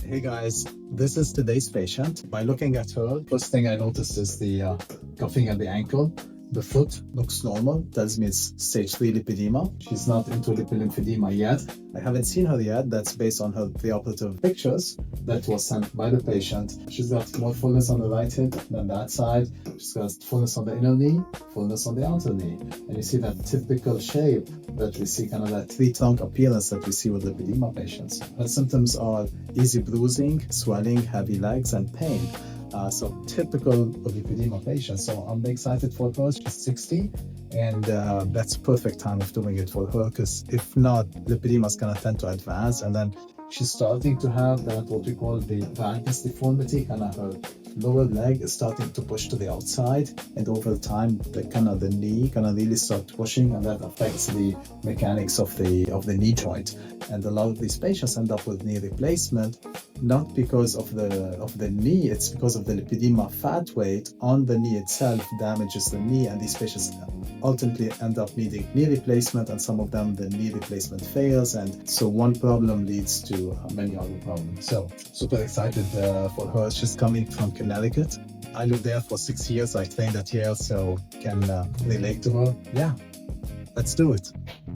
Hey guys, this is today's patient. By looking at her, first thing I noticed is the cuffing at the ankle. The foot looks normal, tells me it's stage 3 lipedema. She's not into lipolymphedema yet. I haven't seen her yet. That's based on her preoperative pictures that was sent by the patient. She's got more fullness on the right hip than that side. She's got fullness on the inner knee, fullness on the outer knee. And you see that typical shape that we see, kind of that tree-trunk appearance that we see with lipedema patients. Her symptoms are easy bruising, swelling, heavy legs, and pain. So typical of lipedema patients. So I'm excited for her. She's 60, and that's perfect time of doing it for her, because if not, lipedema is gonna tend to advance, and then she's starting to have that what we call the valgus deformity. Kind of her lower leg is starting to push to the outside, and over time the knee really start pushing, and that affects the mechanics of the knee joint. And a lot of these patients end up with knee replacement, not because of the knee, it's because of the lipedema. Fat weight on the knee itself damages the knee, and these patients ultimately end up needing knee replacement, and some of them the knee replacement fails, and so one problem leads to many other problems. So super excited for her. She's coming from Connecticut. I lived there for 6 years. I trained at Yale, so can relate to her. Yeah, let's do it.